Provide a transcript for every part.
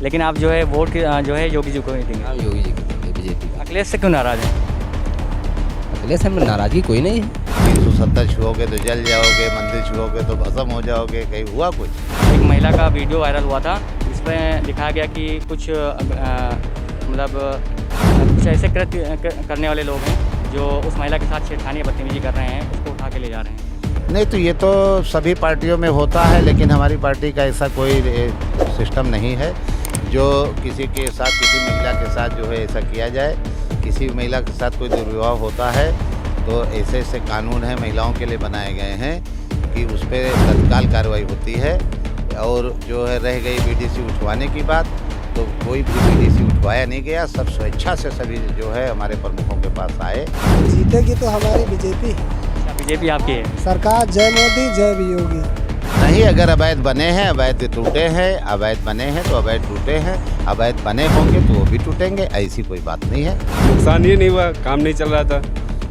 लेकिन आप जो है वोट जो है योगी जी को ही देंगे। हाँ, योगी जी को देंगे, बीजेपी। अखिलेश से क्यों नाराज़ हैं? अखिलेश में नाराजगी कोई नहीं है। 370 छुओगे तो जल जाओगे, मंदिर छुओगे तो भस्म हो जाओगे, कहीं हुआ कुछ? एक महिला का वीडियो वायरल हुआ था जिसमें दिखाया गया कि कुछ कुछ ऐसे कृत्य करने वाले लोग हैं जो उस महिला के साथ छेड़खानी या बदतमीजी कर रहे हैं, उसको उठा के ले जा रहे हैं। नहीं, तो ये तो सभी पार्टियों में होता है, लेकिन हमारी पार्टी का ऐसा कोई सिस्टम नहीं है जो किसी के साथ, किसी महिला के साथ जो है ऐसा किया जाए। किसी महिला के साथ कोई दुर्व्यवहार होता है तो ऐसे ऐसे कानून हैं महिलाओं के लिए बनाए गए हैं कि उस पर तत्काल कार्रवाई होती है। और जो है रह गई बीडीसी उठवाने की बात, तो कोई भी बीडीसी उठवाया नहीं गया, सब स्वेच्छा से सभी जो है हमारे प्रमुखों के पास आए। जीतेगी तो हमारी बीजेपी। बीजेपी आपकी है सरकार जय मोदी जय योगी। नहीं, अगर अवैध बने हैं, अवैध टूटे हैं, अवैध बने हैं तो अवैध टूटे हैं, अवैध बने होंगे तो वो भी टूटेंगे, ऐसी कोई बात नहीं है। नुकसान ये नहीं हुआ, काम नहीं चल रहा था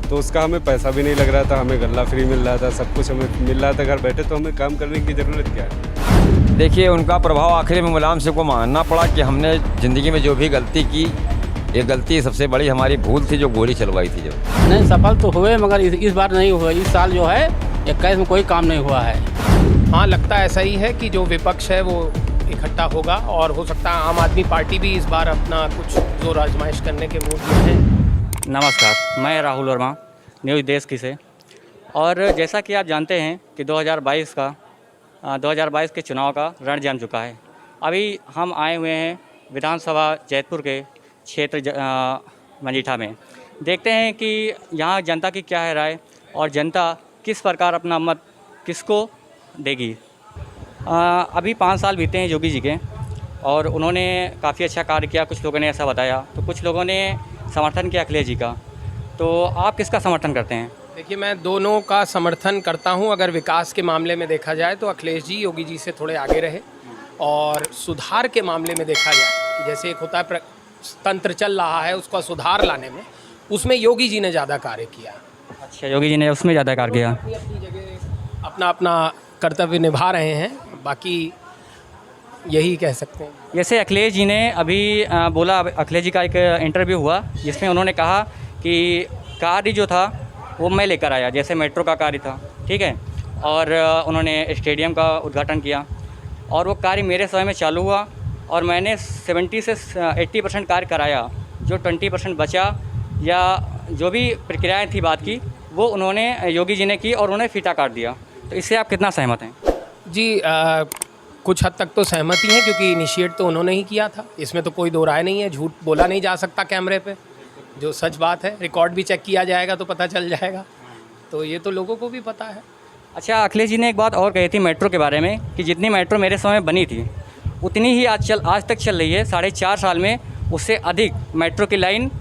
तो उसका हमें पैसा भी नहीं लग रहा था, हमें गल्ला फ्री मिल रहा था, सब कुछ हमें मिल रहा था घर बैठे, तो हमें काम करने की ज़रूरत क्या है। देखिए, उनका प्रभाव आखिर में मुलायम सिंह को मानना पड़ा कि हमने ज़िंदगी में जो भी गलती की, ये गलती सबसे बड़ी हमारी भूल थी जो गोली चलवाई थी। जो नहीं, सफल तो हुए मगर इस बार नहीं हुआ। इस साल जो है 21 में कोई काम नहीं हुआ है। हाँ, लगता ऐसा ही है कि जो विपक्ष है वो इकट्ठा होगा और हो सकता है आम आदमी पार्टी भी इस बार अपना कुछ जोर आजमाइश करने के मूड में है। नमस्कार, मैं राहुल वर्मा, न्यूज़ देश की से। और जैसा कि आप जानते हैं कि 2022 के चुनाव का रण जम चुका है। अभी हम आए हुए हैं विधानसभा जैतपुर के क्षेत्र मजीठा में। देखते हैं कि यहाँ जनता की क्या है राय और जनता किस प्रकार अपना मत किसको देगी। अभी 5 साल बीते हैं योगी जी के और उन्होंने काफ़ी अच्छा कार्य किया, कुछ लोगों ने ऐसा बताया, तो कुछ लोगों ने समर्थन किया अखिलेश जी का। तो आप किसका समर्थन करते हैं? देखिए, मैं दोनों का समर्थन करता हूं। अगर विकास के मामले में देखा जाए तो अखिलेश जी योगी जी से थोड़े आगे रहे, और सुधार के मामले में देखा जाए कि जैसे एक होता है तंत्र चल रहा है उसका सुधार लाने में, उसमें योगी जी ने ज़्यादा कार्य किया। अच्छा, योगी जी ने उसमें ज़्यादा कार्य किया। अपनी जगह अपना अपना कर्तव्य निभा रहे हैं, बाकी यही कह सकते हैं। जैसे अखिलेश जी ने अभी बोला, अखिलेश जी का एक इंटरव्यू हुआ जिसमें उन्होंने कहा कि कार्य जो था वो मैं लेकर आया, जैसे मेट्रो का कार्य था, ठीक है, और उन्होंने स्टेडियम का उद्घाटन किया और वो कार्य मेरे समय में चालू हुआ और मैंने 70 से 80% कार्य कराया। जो 20% बचा या जो भी प्रक्रियाएं थी बात की, वो उन्होंने योगी जी ने की और उन्होंने फीता काट दिया। तो इससे आप कितना सहमत हैं? जी, कुछ हद तक तो सहमति है, क्योंकि इनिशिएट तो उन्होंने ही किया था, इसमें तो कोई दो राय नहीं है। झूठ बोला नहीं जा सकता कैमरे पे, जो सच बात है। रिकॉर्ड भी चेक किया जाएगा तो पता चल जाएगा, तो ये तो लोगों को भी पता है। अच्छा, अखिलेश जी ने एक बात और कही थी मेट्रो के बारे में कि जितनी मेट्रो मेरे समय में बनी थी उतनी ही आज तक चल रही है। 4.5 साल में उससे अधिक मेट्रो की लाइन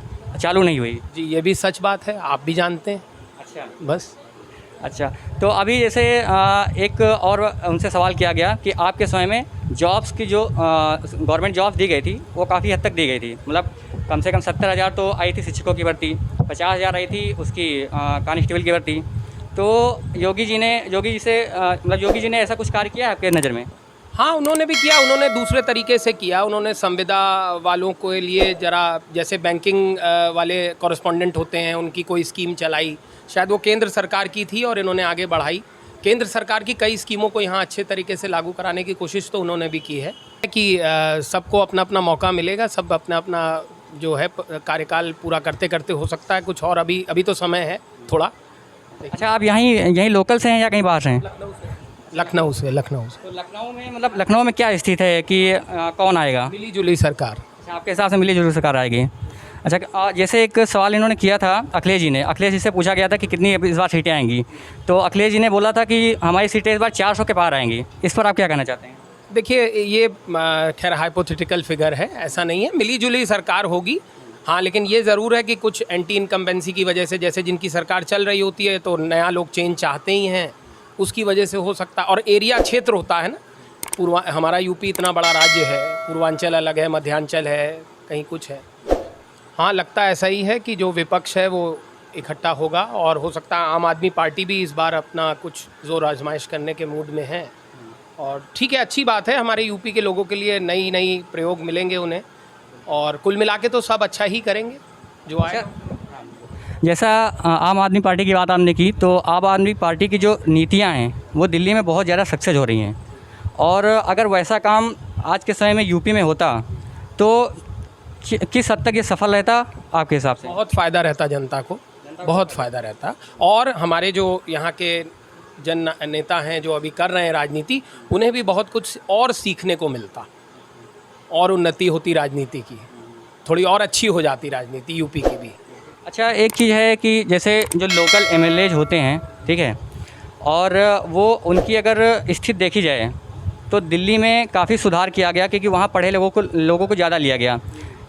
चालू नहीं हुई। जी, ये भी सच बात है, आप भी जानते हैं। अच्छा, बस। अच्छा, तो अभी जैसे एक और उनसे सवाल किया गया कि आपके समय में जॉब्स की जो गवर्नमेंट जॉब्स दी गई थी वो काफ़ी हद तक दी गई थी, मतलब कम से कम 70,000 तो आई थी शिक्षकों की भर्ती, 50,000 आई थी उसकी कांस्टेबल की भर्ती। तो योगी जी ने ऐसा कुछ कार्य किया है आपके नज़र में? हाँ, उन्होंने भी किया, उन्होंने दूसरे तरीके से किया। उन्होंने संविदा वालों के लिए जरा, जैसे बैंकिंग वाले कॉरेस्पॉन्डेंट होते हैं, उनकी कोई स्कीम चलाई, शायद वो केंद्र सरकार की थी और इन्होंने आगे बढ़ाई। केंद्र सरकार की कई स्कीमों को यहाँ अच्छे तरीके से लागू कराने की कोशिश तो उन्होंने भी की है कि सबको अपना अपना मौका मिलेगा, सब अपना अपना जो है कार्यकाल पूरा करते करते हो सकता है कुछ और, अभी तो समय है थोड़ा। अच्छा, आप यहीं लोकल से हैं या कहीं बाहर से हैं? लखनऊ से। तो लखनऊ में, मतलब लखनऊ में क्या स्थिति है कि कौन आएगा? मिली जुली सरकार। अच्छा, आपके हिसाब से मिली जुली सरकार आएगी। अच्छा, जैसे एक सवाल इन्होंने किया था अखिलेश जी से पूछा गया था कि कितनी इस बार सीटें आएंगी, तो अखिलेश जी ने बोला था कि हमारी सीटें इस बार 400 के पार आएंगी। इस पर आप क्या कहना चाहते हैं? देखिए, ये खैर हाइपोथेटिकल फिगर है, ऐसा नहीं है, मिली जुली सरकार होगी। हाँ, लेकिन ये ज़रूर है कि कुछ एंटी इनकम्बेंसी की वजह से, जैसे जिनकी सरकार चल रही होती है तो नया लोग चेंज चाहते ही हैं, उसकी वजह से हो सकता है। और एरिया क्षेत्र होता है ना, हमारा यूपी इतना बड़ा राज्य है, पूर्वांचल अलग है, मध्यांचल है, कहीं कुछ है। हाँ, लगता ऐसा ही है कि जो विपक्ष है वो इकट्ठा होगा और हो सकता है आम आदमी पार्टी भी इस बार अपना कुछ जोर आजमाइश करने के मूड में है। और ठीक है, अच्छी बात है, हमारे यूपी के लोगों के लिए नई नई प्रयोग मिलेंगे उन्हें, और कुल मिला के तो सब अच्छा ही करेंगे जो आए। जैसा आम आदमी पार्टी की बात आपने की, तो आम आदमी पार्टी की जो नीतियां हैं वो दिल्ली में बहुत ज़्यादा सक्सेस हो रही हैं, और अगर वैसा काम आज के समय में यूपी में होता तो किस हद तक ये सफल रहता आपके हिसाब से? बहुत फ़ायदा रहता जनता को, बहुत फ़ायदा रहता, और हमारे जो यहाँ के जन नेता हैं जो अभी कर रहे हैं राजनीति, उन्हें भी बहुत कुछ और सीखने को मिलता, और उन्नति होती राजनीति की, थोड़ी और अच्छी हो जाती राजनीति यूपी की भी। अच्छा, एक चीज़ है कि जैसे जो लोकल एमएलएज होते हैं, ठीक है, और वो उनकी अगर स्थिति देखी जाए तो दिल्ली में काफ़ी सुधार किया गया, क्योंकि वहाँ पढ़े लोगों को ज़्यादा लिया गया।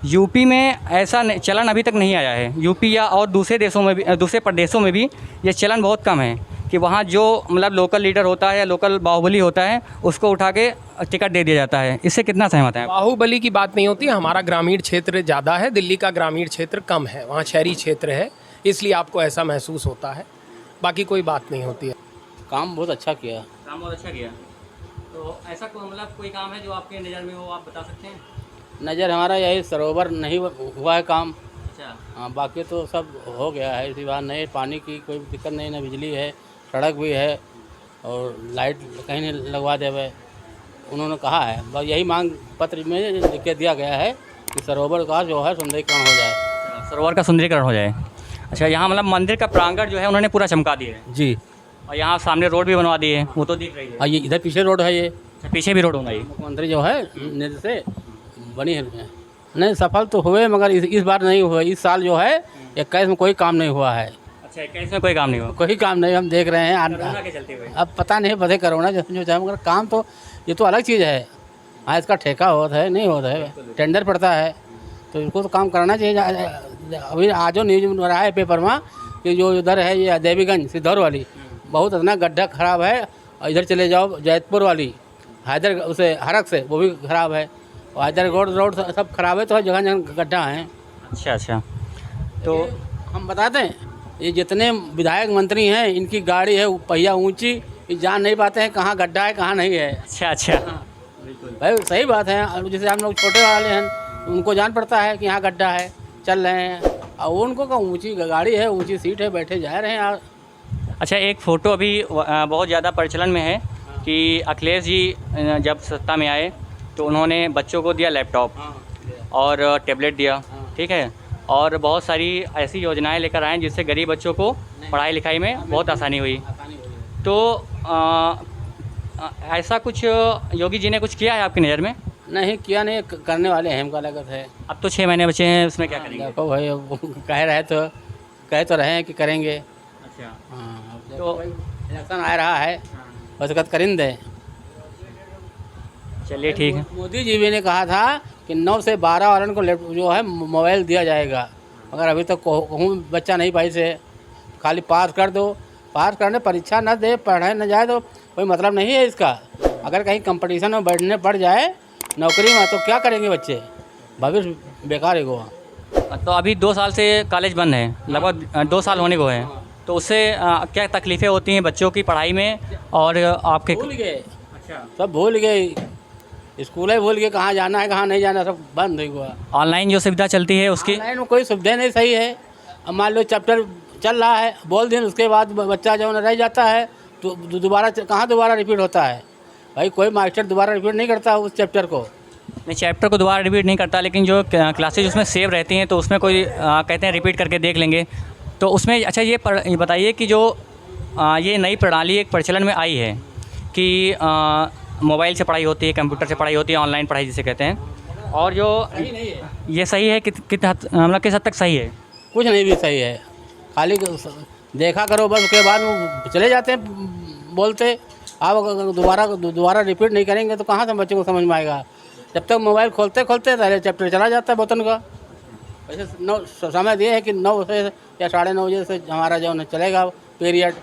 यूपी में ऐसा चलन अभी तक नहीं आया है। यूपी या और दूसरे देशों में भी, दूसरे प्रदेशों में भी ये चलन बहुत कम है कि वहाँ जो मतलब लोकल लीडर होता है या लोकल बाहुबली होता है उसको उठा के टिकट दे दिया जाता है। इससे कितना सहमत है? बाहुबली की बात नहीं होती, हमारा ग्रामीण क्षेत्र ज़्यादा है, दिल्ली का ग्रामीण क्षेत्र कम है, वहाँ शहरी क्षेत्र है, इसलिए आपको ऐसा महसूस होता है, बाकी कोई बात नहीं होती है। काम बहुत अच्छा किया। काम बहुत अच्छा किया। तो ऐसा मतलब कोई काम है जो आपके नज़र में हो, आप बता सकते हैं? नज़र हमारा यही सरोवर नहीं हुआ है काम। अच्छा। हाँ, बाकी तो सब हो गया है। इसी बार नहीं, पानी की कोई दिक्कत नहीं, ना बिजली है, सड़क भी है, और लाइट कहीं नहीं लगवा देवे, उन्होंने कहा है। बस यही मांग पत्र में लिख के दिया गया है कि सरोवर का जो है सुंदरीकरण हो जाए। सरोवर का सुंदरीकरण हो जाए। अच्छा, यहाँ मतलब मंदिर का प्रांगण जो है उन्होंने पूरा चमका दिया है जी, और यहाँ सामने रोड भी बनवा दी है, वो तो दिख रही है। और ये इधर पीछे रोड है, ये अच्छा, पीछे भी रोड होगा ये। मुख्यमंत्री जो है निधि से बनी है। नहीं, सफल तो हुए, मगर इस बार नहीं हुआ। इस साल जो है 21 में कोई काम नहीं हुआ है। अच्छा, 21 में कोई काम नहीं हुआ? कोई काम नहीं, हम देख रहे हैं। कोरोना के चलते हुए। अब पता नहीं बधे करोना जो चाहे, मगर काम तो ये तो अलग चीज़ है। हाँ, इसका ठेका होता है, नहीं होता है, टेंडर पड़ता है, तो इनको तो काम करना चाहिए। अभी आज जो न्यूज में रहा है पेपर में कि जो इधर है ये देवीगंज सिद्धौर वाली, बहुत इतना गड्ढा खराब है, और इधर चले जाओ जैतपुर वाली हैदर उसे हरक से, वो भी खराब है, और हैदरगढ़ रोड सब खराब है, तो हर जगह जगह गड्ढा है। अच्छा अच्छा, तो हम बताते हैं, ये जितने विधायक मंत्री हैं इनकी गाड़ी है पहिया ऊंची, ये जान नहीं पाते हैं कहाँ गड्ढा है कहाँ नहीं है। अच्छा अच्छा, भाई सही बात है। जैसे हम लोग छोटे वाले हैं, उनको जान पड़ता है कि यहाँ गड्ढा है, चल रहे हैं, और उनको का ऊंची गाड़ी है, ऊंची सीट है, बैठे जा रहे हैं यार। अच्छा, एक फ़ोटो अभी बहुत ज़्यादा प्रचलन में है कि अखिलेश जी जब सत्ता में आए तो उन्होंने बच्चों को दिया लैपटॉप और टैबलेट दिया, ठीक है, और बहुत सारी ऐसी योजनाएं लेकर आए जिससे गरीब बच्चों को पढ़ाई लिखाई में बहुत आसानी हुई। तो ऐसा कुछ योगी जी ने कुछ किया है आपकी नज़र में? नहीं किया, नहीं करने वाले हैं, हमको लगत है। अब तो 6 महीने बचे हैं, उसमें क्या करेंगे? देखो भाई, कह तो रहे हैं कि करेंगे। अच्छा, हाँ, तो तो इलेक्शन आ रहा है, बस कद करेंगे। चलिए ठीक है। मोदी जी भी ने कहा था कि 9 से 12 वालों को जो है मोबाइल दिया जाएगा, मगर अभी तक कहूँ बच्चा नहीं पाई से, खाली पास कर दो, पास करने परीक्षा न दे, पढ़े न जाए तो कोई मतलब नहीं है इसका। अगर कहीं कंपटीशन में बैठने पड़ जाए नौकरी में, तो क्या करेंगे बच्चे, भविष्य बेकार है वहाँ। तो अभी 2 साल से कॉलेज बंद है, लगभग 2 साल होने को है, तो उससे क्या तकलीफ़ें होती हैं बच्चों की पढ़ाई में और आपके? भूल गए, अच्छा, सब भूल गए, स्कूल ही भूल गए, कहाँ जाना है कहाँ नहीं जाना, सब बंद हो गया। ऑनलाइन जो सुविधा चलती है उसकी? ऑनलाइन में कोई सुविधा नहीं सही है। अब मान लो चैप्टर चल रहा है, बोल दिन, उसके बाद बच्चा जो रह जाता है तो दोबारा रिपीट होता है। भाई कोई मास्टर दोबारा रिपीट नहीं करता उस चैप्टर को। नहीं, चैप्टर को दोबारा रिपीट नहीं करता, लेकिन जो क्लासेज उसमें सेव रहती हैं तो उसमें कोई कहते हैं रिपीट करके देख लेंगे, तो उसमें अच्छा ये बताइए कि जो ये नई प्रणाली एक प्रचलन में आई है कि मोबाइल से पढ़ाई होती है, कंप्यूटर से पढ़ाई होती है, ऑनलाइन पढ़ाई जिसे कहते हैं, और जो ये सही है मतलब किस हद तक सही है? कुछ नहीं भी सही है, खाली देखा करो बस, उसके बाद वो चले जाते हैं बोलते। आप अगर दोबारा रिपीट नहीं करेंगे तो कहाँ से बच्चे को समझ में आएगा। जब तक मोबाइल खोलते पहले चैप्टर चला जाता है बोतन का। वैसे समय दिए है कि 9 से या 9:30 बजे से हमारा जो चलेगा पीरियड,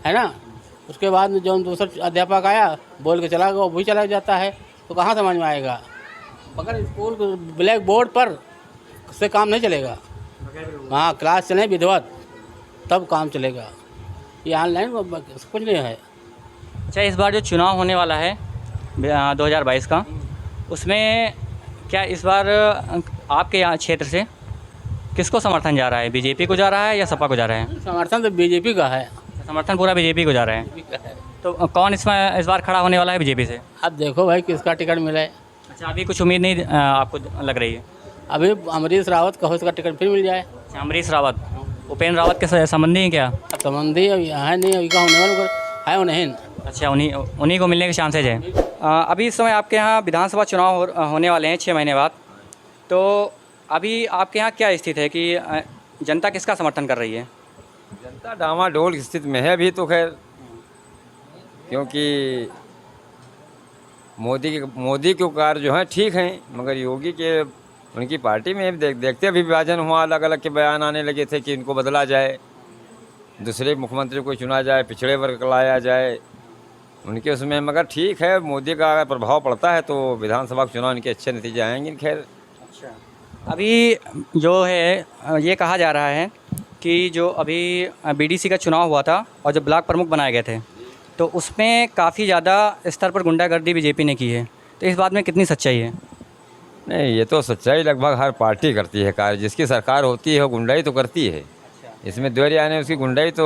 है ना। उसके बाद जो दूसरा अध्यापक आया बोल के चला गया, वो भी चला जाता है, तो कहाँ समझ में आएगा। मगर स्कूल ब्लैक बोर्ड पर से काम नहीं चलेगा। हाँ, क्लास चले विधिवत तब काम चलेगा, ये ऑनलाइन कुछ नहीं है। अच्छा, इस बार जो चुनाव होने वाला है 2022 का, उसमें क्या इस बार आपके यहाँ क्षेत्र से किसको समर्थन जा रहा है? बीजेपी को जा रहा है या सपा को जा रहा है? समर्थन तो बीजेपी का है। समर्थन पूरा बीजेपी को जा रहा है। तो कौन इसमें इस बार खड़ा होने वाला है बीजेपी से? अब देखो भाई किसका टिकट मिले। अच्छा, अभी कुछ उम्मीद नहीं आपको लग रही है? अभी अमरीश रावत का हो, उसका टिकट फिर मिल जाए। अच्छा, अमरीश रावत, उपेंद्र रावत के संबंधी हैं क्या? अब संबंधी अब यहाँ नहीं, अभी का होने वाला है वो नहीं। अच्छा, उन्हीं को मिलने के चांसेज है। अभी इस समय आपके यहाँ विधानसभा चुनाव होने वाले हैं 6 महीने बाद, तो अभी आपके यहाँ क्या स्थिति है कि जनता किसका समर्थन कर रही है? जनता डामाडोल की स्थिति में है अभी तो, खैर, क्योंकि मोदी के कार्य जो हैं ठीक हैं, मगर योगी के उनकी पार्टी में देखते अभी विभाजन हुआ, अलग अलग के बयान आने लगे थे कि इनको बदला जाए, दूसरे मुख्यमंत्री को चुना जाए, पिछड़े वर्ग को लाया जाए उनके उसमें। मगर ठीक है, मोदी का अगर प्रभाव पड़ता है तो विधानसभा चुनाव इनके अच्छे नतीजे आएंगे। खैर, अच्छा, अभी जो है ये कहा जा रहा है कि जो अभी बीडीसी का चुनाव हुआ था और जो ब्लॉक प्रमुख बनाए गए थे, तो उसमें काफ़ी ज़्यादा स्तर पर गुंडागर्दी बीजेपी ने की है, तो इस बात में कितनी सच्चाई है? नहीं, ये तो सच्चाई लगभग हर पार्टी करती है कार्य, जिसकी सरकार होती है वो गुंडाई तो करती है। इसमें द्वैर्य आने उसकी गुंडाई तो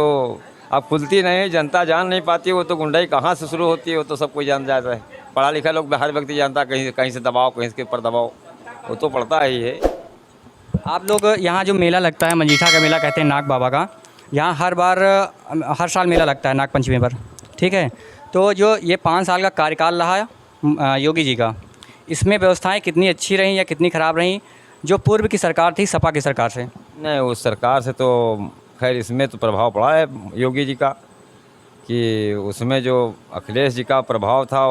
अब खुलती नहीं है, जनता जान नहीं पाती वो तो गुंडाई कहाँ से शुरू होती है, वो तो सब कोई जान जाता है। पढ़ा लिखा लोग हर व्यक्ति जानता, कहीं से दबाव, कहीं के ऊपर दबाव, वो तो पड़ता ही है। आप लोग यहाँ जो मेला लगता है, मजीठा का मेला कहते हैं नाग बाबा का, यहाँ हर साल मेला लगता है नाग पंचमी पर, ठीक है? तो जो ये 5 साल का कार्यकाल रहा है योगी जी का, इसमें व्यवस्थाएं कितनी अच्छी रहीं या कितनी ख़राब रहीं जो पूर्व की सरकार थी, सपा की सरकार से? नहीं, उस सरकार से तो खैर इसमें तो प्रभाव पड़ा है योगी जी का, कि उसमें जो अखिलेश जी का प्रभाव था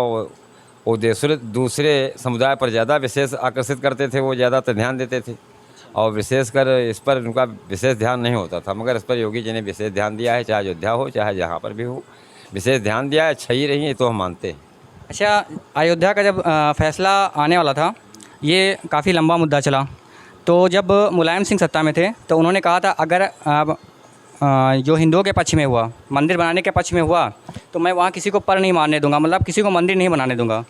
वो दूसरे समुदाय पर ज़्यादा विशेष आकर्षित करते थे, वो ज़्यादातर ध्यान देते थे, और विशेषकर इस पर उनका विशेष ध्यान नहीं होता था। मगर इस पर योगी जी ने विशेष ध्यान दिया है, चाहे अयोध्या हो चाहे जहाँ पर भी हो, विशेष ध्यान दिया है। अच्छा ही रही है तो हम मानते हैं। अच्छा, अयोध्या का जब फैसला आने वाला था, ये काफ़ी लंबा मुद्दा चला, तो जब मुलायम सिंह सत्ता में थे तो उन्होंने कहा था अगर जो हिंदुओं के पक्ष में हुआ, मंदिर बनाने के पक्ष में हुआ, तो मैं वहाँ किसी को पर नहीं मारने दूंगा, मतलब किसी को मंदिर नहीं बनाने दूंगा।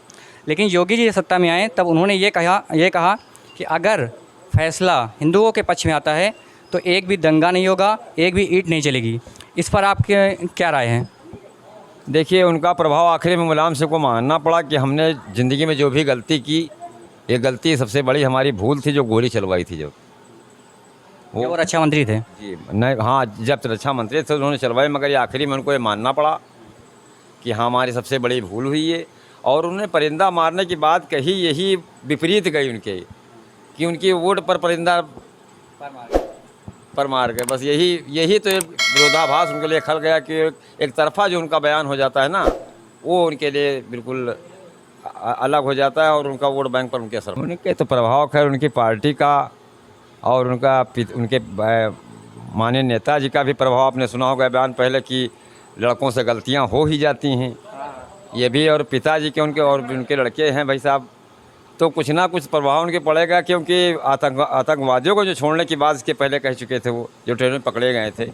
लेकिन योगी जी सत्ता में आए तब उन्होंने ये कहा कि अगर फैसला हिंदुओं के पक्ष में आता है तो एक भी दंगा नहीं होगा, एक भी ईंट नहीं चलेगी। इस पर आपके क्या राय है? देखिए, उनका प्रभाव आखिर में मुलायम सिंह को मानना पड़ा कि हमने ज़िंदगी में जो भी गलती की, ये गलती सबसे बड़ी हमारी भूल थी जो गोली चलवाई थी। जब वो रक्षा मंत्री थे जी, नहीं, हाँ, जब रक्षा मंत्री थे उन्होंने चलवाई, मगर ये आखिरी में उनको ये मानना पड़ा कि हाँ हमारी सबसे बड़ी भूल हुई है। और उन्होंने परिंदा मारने की बात कही, यही विपरीत गई उनके, कि उनकी वोट पर परिंदा पर मार गए। बस यही तो विरोधाभास उनके लिए खल गया कि एक तरफा जो उनका बयान हो जाता है ना, वो उनके लिए बिल्कुल अलग हो जाता है और उनका वोट बैंक पर उनके असर। उनके तो प्रभाव खैर उनकी पार्टी का और उनके माननीय नेताजी का भी प्रभाव। आपने सुना होगा बयान पहले कि लड़कों से गलतियां हो ही जाती हैं, ये भी, और पिताजी के उनके लड़के हैं भाई साहब, तो कुछ ना कुछ प्रभाव उनके पड़ेगा। क्योंकि आतंकवादियों को जो छोड़ने की बात इसके पहले कह चुके थे, वो जो ट्रेन में पकड़े गए थे,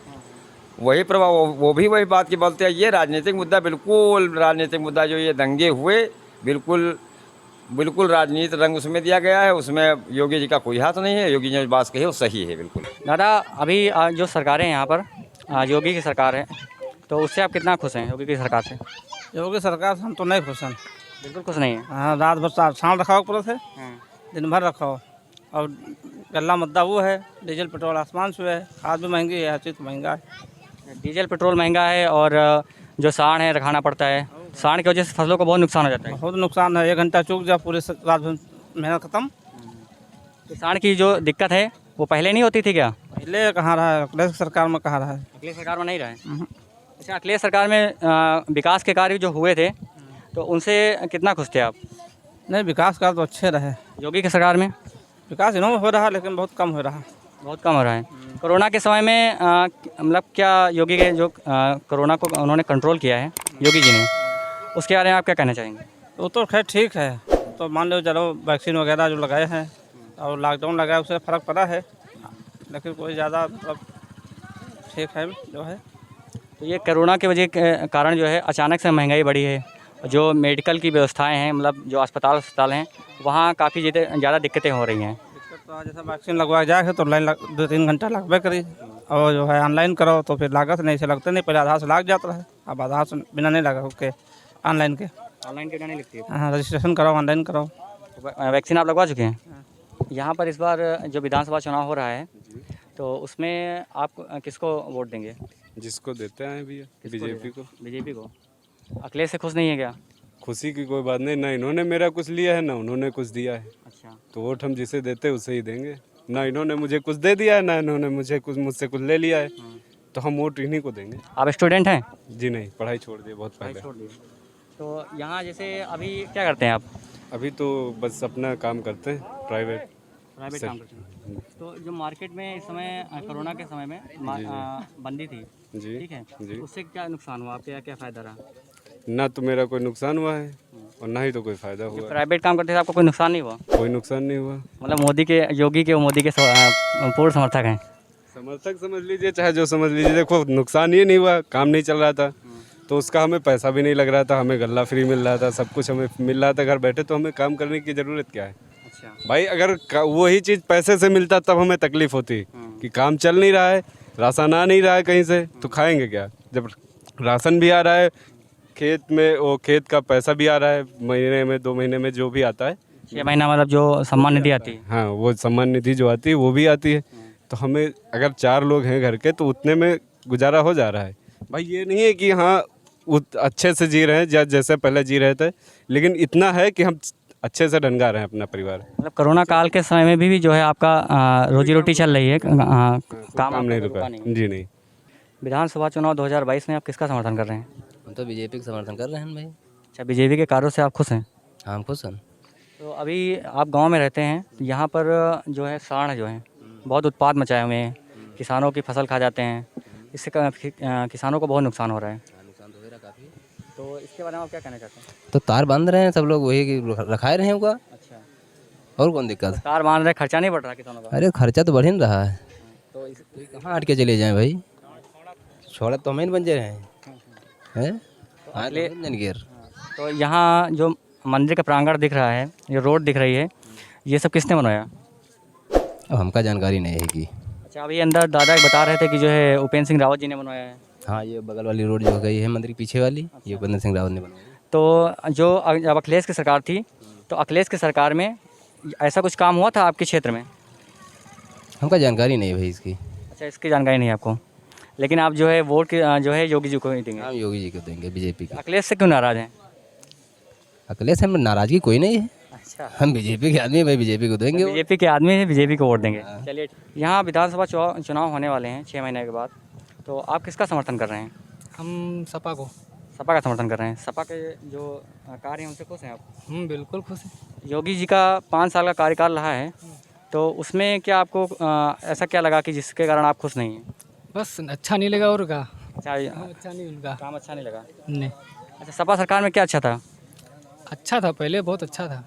वही प्रभाव, वो भी वही बात की बोलते हैं। ये राजनीतिक मुद्दा, बिल्कुल राजनीतिक मुद्दा, जो ये दंगे हुए, बिल्कुल राजनीतिक रंग उसमें दिया गया है, उसमें योगी जी का कोई हाथ नहीं है। योगी जी ने बात कही है वो सही है बिल्कुल। दादा, अभी जो सरकारें यहाँ पर योगी की सरकार है, तो उससे आप कितना खुश हैं योगी की सरकार से? योगी सरकार से हम तो नहीं खुश हैं, बिल्कुल खुश नहीं है। हाँ, रात भर छान रखा पूरा थे, दिन भर रखो, और गल्ला मुद्दा वो है, डीजल पेट्रोल आसमान से है, खाद भी महंगी है, हर चीज़ महंगा है। डीजल पेट्रोल महंगा है और जो साढ़ है रखाना पड़ता है, साढ़ की वजह से फसलों को बहुत नुकसान हो जाता है। बहुत नुकसान है, 1 घंटा चूक जा पूरे रात भर मेहनत खत्म। तो साढ़ की जो दिक्कत है वो पहले नहीं होती थी क्या? पहले कहाँ रहा है, अखिलेश सरकार में कहाँ रहा है? अखिलेश सरकार में नहीं रहा है। अच्छा, अखिलेश सरकार में विकास के कार्य जो हुए थे तो उनसे कितना खुश थे आप? नहीं, विकास का तो अच्छे रहे। योगी की सरकार में विकास इन्हों हो रहा, लेकिन बहुत कम हो रहा। बहुत कम हो रहा है। कोरोना के समय में मतलब क्या योगी के जो कोरोना को उन्होंने कंट्रोल किया है योगी जी ने, उसके बारे में आप क्या कहना चाहेंगे? वो तो खैर ठीक है, तो मान लो चलो वैक्सीन वगैरह जो लगाए हैं और लॉकडाउन लगाया उससे फ़र्क पड़ा है, लेकिन कोई ज़्यादा मतलब ठीक है जो है। तो ये कोरोना की वजह के कारण जो है अचानक से महंगाई बढ़ी है जो मेडिकल की व्यवस्थाएं हैं, मतलब जो अस्पताल हैं, वहाँ काफ़ी ज़्यादा दिक्कतें हो रही हैं। दिक्कत तो जैसे वैक्सीन लगवाया जाए तो लाइन 2-3 घंटा लगभग करी, और जो है ऑनलाइन करो तो फिर लागत नहीं से लगते नहीं, पहले आधार से लग जाता है, अब आधार से बिना नहीं लगा उसके ऑनलाइन के। ऑनलाइन के नहीं लिखती है। हाँ, रजिस्ट्रेशन कराओ, ऑनलाइन कराओ। वैक्सीन आप लगवा चुके हैं? यहाँ पर इस बार जो विधानसभा चुनाव हो रहा है, तो उसमें आप किसको वोट देंगे? जिसको देते हैं भैया, बीजेपी को। बीजेपी को। अखिलेश से खुश नहीं है क्या? खुशी की कोई बात नहीं, ना इन्होंने मेरा कुछ लिया है ना उन्होंने कुछ दिया है, अच्छा। तो वोट हम जिसे देते हैं उसे ही देंगे। ना इन्होंने मुझे कुछ दे दिया है, ना इन्होंने मुझसे कुछ ले लिया है, तो हम वोट इन्हीं को देंगे। आप स्टूडेंट हैं? जी नहीं, पढ़ाई छोड़ दी बहुत पहले। छोड़ दिए। तो यहाँ जैसे अभी क्या करते हैं आप? अभी तो बस अपना काम करते हैं, प्राइवेट काम करते हैं। तो जो मार्केट में इस समय कोरोना के समय में बंदी थी, जी ठीक है, जी। उससे क्या नुकसान हुआ? आपके क्या फ़ायदा रहा? ना तो मेरा कोई नुकसान हुआ है और ना ही तो कोई फ़ायदा हुआ है। प्राइवेट काम करते थे, आपको कोई नुकसान नहीं हुआ? कोई नुकसान नहीं हुआ। मतलब मोदी के पूर्ण समर्थक हैं? समर्थक समझ लीजिए, चाहे जो समझ लीजिए, देखो नुकसान ये नहीं हुआ, काम नहीं चल रहा था तो उसका हमें पैसा भी नहीं लग रहा था, हमें गल्ला फ्री मिल रहा था, सब कुछ हमें मिल रहा था घर बैठे, तो हमें काम करने की ज़रूरत क्या है? अच्छा भाई अगर वही चीज़ पैसे से मिलता तब हमें तकलीफ़ होती कि काम चल नहीं रहा है, राशन आ नहीं रहा है कहीं से, तो खाएंगे क्या? जब राशन भी आ रहा है, खेत में वो खेत का पैसा भी आ रहा है, महीने में 2 महीने में जो भी आता है, 6 महीना मतलब जो सम्मान निधि आती है। हाँ वो सम्मान निधि जो आती है वो भी आती है, तो हमें अगर 4 लोग हैं घर के तो उतने में गुजारा हो जा रहा है। भाई ये नहीं है कि हाँ अच्छे से जी रहे हैं जैसे पहले जी रहे थे, लेकिन इतना है कि हम अच्छे से ढंगा रहे हैं अपना परिवार। मतलब कोरोना काल के समय में भी जो है आपका रोजी रोटी चल रही है, काम नहीं रुका? जी नहीं। विधानसभा चुनाव 2022 में आप किसका समर्थन कर रहे हैं? हम तो बीजेपी का समर्थन कर रहे हैं भाई। अच्छा, बीजेपी के कार्यों से आप खुश हैं? हाँ, हम खुश हैं। तो अभी आप गांव में रहते हैं, तो यहाँ पर जो है सांड जो है बहुत उत्पात मचाए हुए हैं, किसानों की फसल खा जाते हैं, इससे किसानों को बहुत नुकसान हो रहा है। नुकसान तो हो रहा काफ़ी। तो इसके बारे में आप क्या कहना चाहते हैं? तो तार बांध रहे हैं सब लोग, वही रखाए रहे हैं उनका, अच्छा, और कौन दिक्कत? तार बांध रहे, खर्चा नहीं बढ़ रहा किसानों का? अरे खर्चा तो बढ़ ही नहीं रहा है, तो कहाँ हट के चले जाएँ भाई? छोड़ा तो हमें बन जा रहे हैं। तो यहाँ जो मंदिर का प्रांगण दिख रहा है, ये रोड दिख रही है, ये सब किसने बनवाया? अब हमका जानकारी नहीं है कि। अच्छा, अभी अंदर दादा बता रहे थे कि जो है उपेंद्र सिंह रावत जी ने बनवाया है। हाँ, ये बगल वाली रोड जो हो गई है मंदिर के पीछे वाली, ये उपेंद्र सिंह रावत ने बनवाई। तो जो जब अखिलेश की सरकार थी, तो अखिलेश की सरकार में ऐसा कुछ काम हुआ था आपके क्षेत्र में? हमका जानकारी नहीं है भाई इसकी। अच्छा, इसकी जानकारी नहीं है आपको, लेकिन आप जो है वोट जो है योगी जी को ही देंगे? हम योगी जी को देंगे, बीजेपी को। अखिलेश से क्यों नाराज़ हैं? अखिलेश से नाराजगी कोई नहीं है, अच्छा, हम बीजेपी के आदमी हैं भाई, बीजेपी को देंगे। बीजेपी के आदमी है, बीजेपी को वोट देंगे। चलिए, यहाँ विधानसभा चुनाव होने वाले हैं 6 महीने के बाद, तो आप किसका समर्थन कर रहे हैं? हम सपा को। सपा का समर्थन कर रहे हैं। सपा के जो कार्य हैं उनसे खुश हैं आप? बिल्कुल खुश हैं। योगी जी का 5 साल का कार्यकाल रहा है, तो उसमें क्या आपको ऐसा क्या लगा कि जिसके कारण आप खुश नहीं हैं? बस अच्छा नहीं लगा और का अच्छा, अच्छा नहीं उनका काम अच्छा नहीं लगा? नहीं, अच्छा, सपा सरकार में क्या अच्छा था? अच्छा था, पहले बहुत अच्छा था,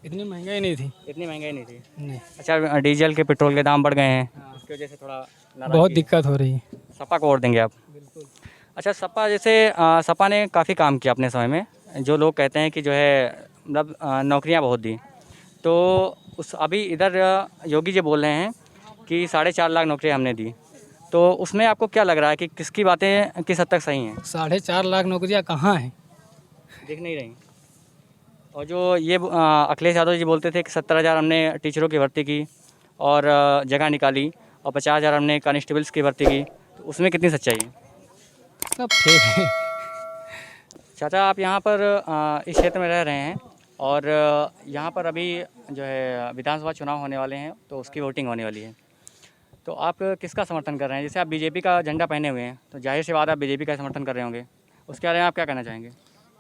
इतनी महंगाई नहीं थी। इतनी महंगाई नहीं थी? नहीं, अच्छा, डीजल के पेट्रोल के दाम बढ़ गए हैं, उसकी वजह से थोड़ा नाराज़गी बहुत है। दिक्कत हो रही है। सपा को वोट देंगे आप? बिल्कुल। अच्छा, सपा जैसे सपा ने काफ़ी काम किया अपने समय में, जो लोग कहते हैं कि जो है मतलब नौकरियां बहुत दी, तो उस अभी इधर योगी जी बोल रहे हैं कि 4.5 लाख नौकरियां हमने दी, तो उसमें आपको क्या लग रहा है कि किसकी बातें किस हद तक सही हैं? 4.5 लाख नौकरियाँ कहाँ हैं? दिख नहीं रही। और जो ये अखिलेश यादव जी बोलते थे कि 70,000 हमने टीचरों की भर्ती की और जगह निकाली, और 50,000 हमने कांस्टेबल्स की भर्ती की, तो उसमें कितनी सच्चाई है? सब फेक है। चाचा, आप यहाँ पर इस क्षेत्र में रह रहे हैं, और यहाँ पर अभी जो है विधानसभा चुनाव होने वाले हैं, तो उसकी वोटिंग होने वाली है, तो आप किसका समर्थन कर रहे हैं? जैसे आप बीजेपी का झंडा पहने हुए हैं, तो जाहिर सी बात आप बीजेपी का समर्थन कर रहे होंगे, उसके बारे में आप क्या कहना चाहेंगे?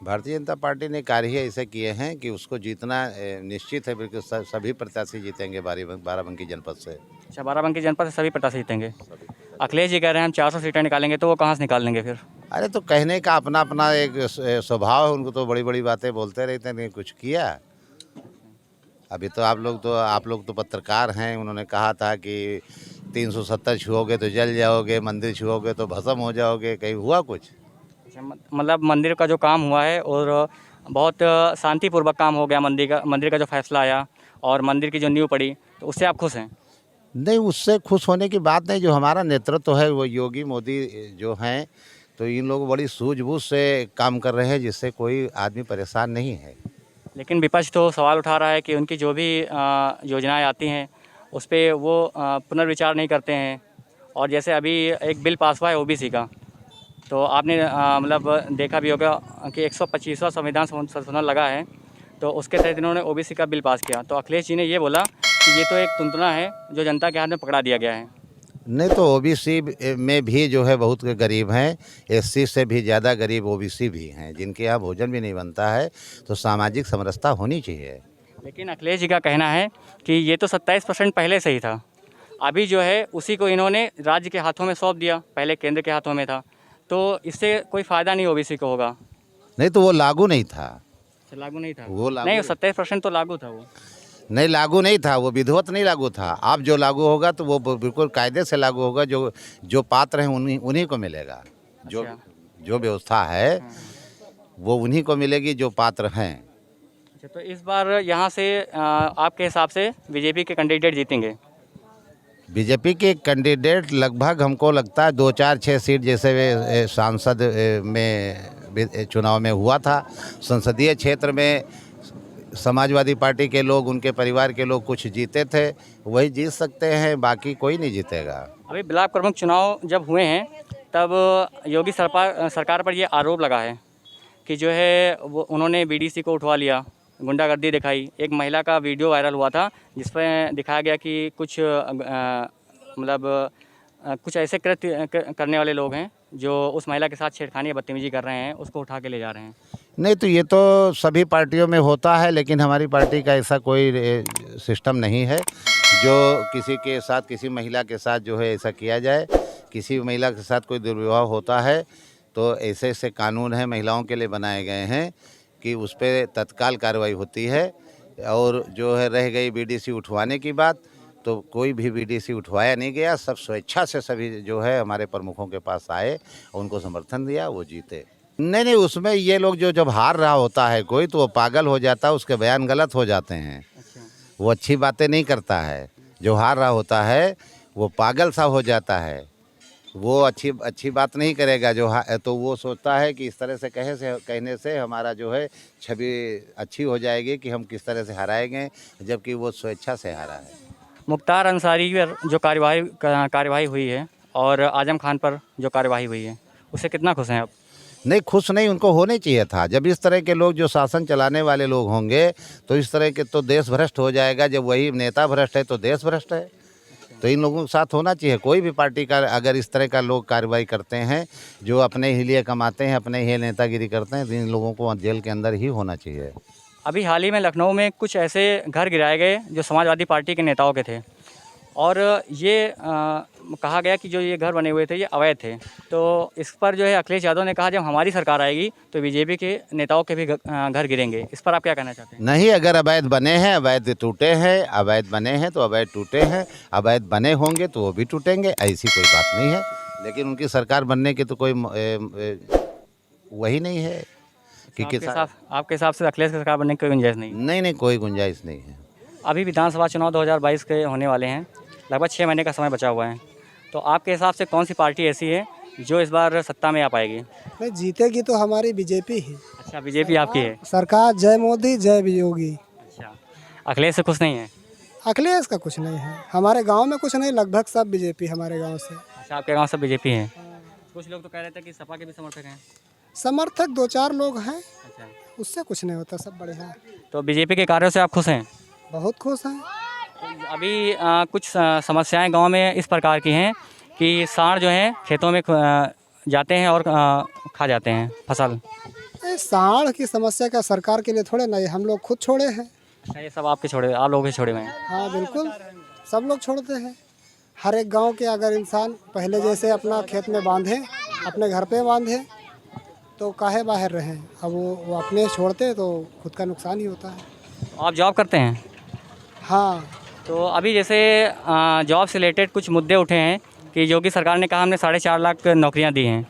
भारतीय जनता पार्टी ने कार्य ही ऐसे किए हैं कि उसको जीतना निश्चित है, बिल्कुल सभी प्रत्याशी जीतेंगे बाराबंकी जनपद से। अच्छा, बाराबंकी जनपद से सभी प्रत्याशी जीतेंगे। अखिलेश जी कह रहे हैं हम 400 सीटें निकालेंगे, तो वो कहाँ से निकाल लेंगे फिर? अरे तो कहने का अपना अपना एक स्वभाव है, उनको तो बड़ी बड़ी बातें बोलते रहते हैं, नहीं कुछ किया। अभी तो आप लोग तो पत्रकार हैं, उन्होंने कहा था कि 370 छुओगे तो जल जाओगे, मंदिर छुओगे तो भस्म हो जाओगे, कहीं हुआ कुछ? मतलब मंदिर का जो काम हुआ है और बहुत शांतिपूर्वक काम हो गया मंदिर का जो फैसला आया और मंदिर की जो नींव पड़ी, तो उससे आप खुश हैं? नहीं, उससे खुश होने की बात नहीं। जो हमारा नेतृत्व है वो योगी मोदी जो हैं, तो इन लोग बड़ी सूझबूझ से काम कर रहे हैं, जिससे कोई आदमी परेशान नहीं है। लेकिन विपक्ष तो सवाल उठा रहा है कि उनकी जो भी योजनाएं आती हैं उस पर वो पुनर्विचार नहीं करते हैं। और जैसे अभी एक बिल पास हुआ है ओबीसी का, तो आपने मतलब देखा भी होगा कि 125वां संविधान संशोधन लगा है, तो उसके तहत इन्होंने ओबीसी का बिल पास किया। तो अखिलेश जी ने ये बोला कि ये तो एक तुंतुना है जो जनता के हाथ में पकड़ा दिया गया है। नहीं, तो ओबीसी में भी जो है बहुत गरीब हैं, एससी से भी ज़्यादा गरीब ओबीसी भी हैं, जिनके यहाँ भोजन भी नहीं बनता है। तो सामाजिक समरसता होनी चाहिए। लेकिन अखिलेश जी का कहना है कि ये तो 27% पहले से ही था, अभी जो है उसी को इन्होंने राज्य के हाथों में सौंप दिया, पहले केंद्र के हाथों में था, तो इससे कोई फ़ायदा नहीं ओबीसी को होगा। नहीं, तो वो लागू नहीं था। लागू नहीं था वो लागू नहीं, 27% तो लागू था। वो नहीं, लागू नहीं था, वो विधिवत नहीं लागू था। अब जो लागू होगा तो वो बिल्कुल कायदे से लागू होगा। जो पात्र हैं उन्हीं को मिलेगा। जो व्यवस्था है वो उन्हीं को मिलेगी जो पात्र हैं। अच्छा, तो इस बार यहाँ से आपके हिसाब से बीजेपी के कैंडिडेट जीतेंगे? बीजेपी के कैंडिडेट लगभग हमको लगता है 2, 4, 6 सीट जैसे सांसद में चुनाव में हुआ था। संसदीय क्षेत्र में समाजवादी पार्टी के लोग, उनके परिवार के लोग कुछ जीते थे, वही जीत सकते हैं, बाकी कोई नहीं जीतेगा। अभी ब्लॉक प्रमुख चुनाव जब हुए हैं तब योगी सरकार पर ये आरोप लगा है कि जो है वो उन्होंने बीडीसी को उठवा लिया, गुंडागर्दी दिखाई। एक महिला का वीडियो वायरल हुआ था जिसमें दिखाया गया कि कुछ कुछ ऐसे कृत्य करने वाले लोग हैं जो उस महिला के साथ छेड़खानी या बदतमीजी कर रहे हैं, उसको उठा के ले जा रहे हैं। नहीं, तो ये तो सभी पार्टियों में होता है, लेकिन हमारी पार्टी का ऐसा कोई सिस्टम नहीं है जो किसी के साथ, किसी महिला के साथ जो है ऐसा किया जाए। किसी महिला के साथ कोई दुर्व्यवहार होता है तो ऐसे ऐसे कानून हैं, महिलाओं के लिए बनाए गए हैं कि उस पर तत्काल कार्रवाई होती है। और जो है रह गई बीडीसी उठवाने की बात, तो कोई भी बीडीसी उठवाया नहीं गया। सब स्वेच्छा से सभी जो है हमारे प्रमुखों के पास आए, उनको समर्थन दिया, वो जीते। नहीं, उसमें ये लोग जब हार रहा होता है कोई, तो वो पागल हो जाता है, उसके बयान गलत हो जाते हैं। वो अच्छी बातें नहीं करता है। जो हार रहा होता है वो पागल सा हो जाता है, वो अच्छी बात नहीं करेगा। तो वो सोचता है कि इस तरह से कहने से हमारा जो है छवि अच्छी हो जाएगी कि हम किस तरह से हराएंगे, जबकि वो स्वेच्छा से हारा है। मुख्तार अंसारी पर जो कार्यवाही हुई है और आजम खान पर जो कार्यवाही हुई है, उससे कितना खुश हैं आप? नहीं, खुश नहीं, उनको होने चाहिए था। जब इस तरह के लोग जो शासन चलाने वाले लोग होंगे तो इस तरह के तो देश भ्रष्ट हो जाएगा। जब वही नेता भ्रष्ट है तो देश भ्रष्ट है। तो इन लोगों के साथ होना चाहिए। कोई भी पार्टी का अगर इस तरह का लोग कार्रवाई करते हैं, जो अपने ही लिए कमाते हैं, अपने ही नेतागिरी करते हैं, तो इन लोगों को जेल के अंदर ही होना चाहिए। अभी हाल ही में लखनऊ में कुछ ऐसे घर गिराए गए जो समाजवादी पार्टी के नेताओं के थे, और ये कहा गया कि जो ये घर बने हुए थे ये अवैध थे। तो इस पर जो है अखिलेश यादव ने कहा जब हमारी सरकार आएगी तो बीजेपी के नेताओं के भी घर गिरेंगे। इस पर आप क्या कहना चाहते हैं? नहीं, अगर अवैध बने हैं, अवैध टूटे हैं, अवैध बने हैं तो अवैध टूटे हैं, अवैध बने होंगे तो वो भी टूटेंगे, ऐसी कोई बात नहीं है। लेकिन उनकी सरकार बनने की तो कोई वही नहीं है कि आपके हिसाब से अखिलेश की सरकार बनने की कोई गुंजाइश नहीं? नहीं, कोई गुंजाइश नहीं है। अभी विधानसभा चुनाव 2022 के होने वाले हैं, लगभग 6 महीने का समय बचा हुआ है, तो आपके हिसाब से कौन सी पार्टी ऐसी है जो इस बार सत्ता में आ पाएगी? नहीं, जीतेगी तो हमारी बीजेपी ही। अच्छा, बीजेपी आपकी है? सरकार जय मोदी जय योगी। अच्छा, अखिलेश से खुश नहीं है? अखिलेश का कुछ नहीं है, हमारे गांव में कुछ नहीं, लगभग सब बीजेपी हमारे गांव से। अच्छा, आपके गांव सब बीजेपी है? कुछ लोग तो कह रहे थे कि सपा के भी समर्थक हैं। समर्थक 2-4 लोग हैं। अच्छा, उससे कुछ नहीं होता, सब बढ़िया है। तो बीजेपी के कार्यों से आप खुश हैं? बहुत खुश हैं। अभी कुछ समस्याएं गांव में इस प्रकार की हैं कि सांड जो हैं खेतों में जाते हैं और खा जाते हैं फसल। सांड की समस्या का सरकार के लिए थोड़े नहीं, हम लोग खुद छोड़े हैं। अच्छा, ये सब आपके छोड़े, आप लोग ही छोड़े हुए हैं? हाँ बिल्कुल, सब लोग छोड़ते हैं। हर एक गांव के अगर इंसान पहले जैसे अपना खेत में बांधे, अपने घर पे बांधे, तो काहे बाहर रहें। अब वो अपने छोड़ते तो खुद का नुकसान ही होता है। आप जॉब करते हैं? हाँ। तो अभी जैसे जॉब से रिलेटेड कुछ मुद्दे उठे हैं कि योगी सरकार ने कहा हमने 4.5 लाख नौकरियां दी हैं,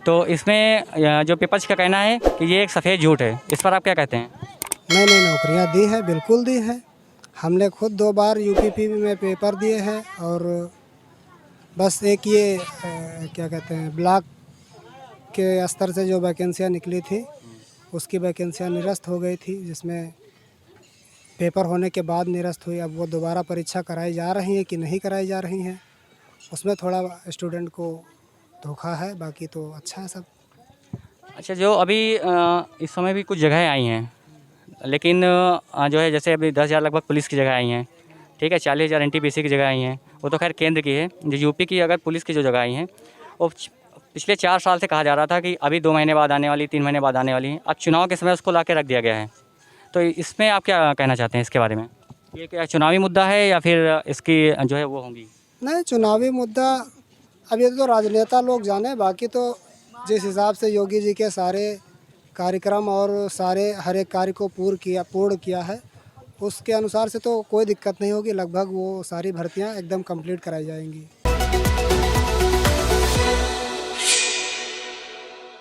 तो इसमें जो विपक्ष का कहना है कि ये एक सफ़ेद झूठ है, इस पर आप क्या कहते हैं? मैंने नौकरियां दी है, बिल्कुल दी है। हमने खुद 2 बार यूपीपी में पेपर दिए हैं और बस एक ये क्या कहते हैं ब्लॉक के स्तर से जो वैकेंसियां निकली थी उसकी वैकेंसियां निरस्त हो गई थी, जिसमें पेपर होने के बाद निरस्त हुई। अब वो दोबारा परीक्षा कराई जा रही है कि नहीं कराई जा रही हैं, उसमें थोड़ा स्टूडेंट को धोखा है, बाकी तो अच्छा है सब। अच्छा, जो अभी इस समय भी कुछ जगहें आई हैं, लेकिन जो है जैसे अभी 10,000 लगभग पुलिस की जगह आई हैं, ठीक है, 40,000 एनटीपीसी की जगह आई हैं, वो तो खैर केंद्र की है। जो यूपी की अगर पुलिस की जो जगह आई हैं वो पिछले 4 साल से कहा जा रहा था कि अभी 2 महीने बाद आने वाली, 3 महीने बाद आने वाली हैं। अब चुनाव के समय उसको ला के रख दिया गया है। तो इसमें आप क्या कहना चाहते हैं इसके बारे में? ये क्या चुनावी मुद्दा है या फिर इसकी जो है वो होंगी? नहीं, चुनावी मुद्दा अब ये तो राजनेता लोग जाने, बाकी तो जिस हिसाब से योगी जी के सारे कार्यक्रम और सारे हर एक कार्य को पूर्ण किया है, उसके अनुसार से तो कोई दिक्कत नहीं होगी। लगभग वो सारी भर्तियां एकदम कंप्लीट कराई जाएंगी।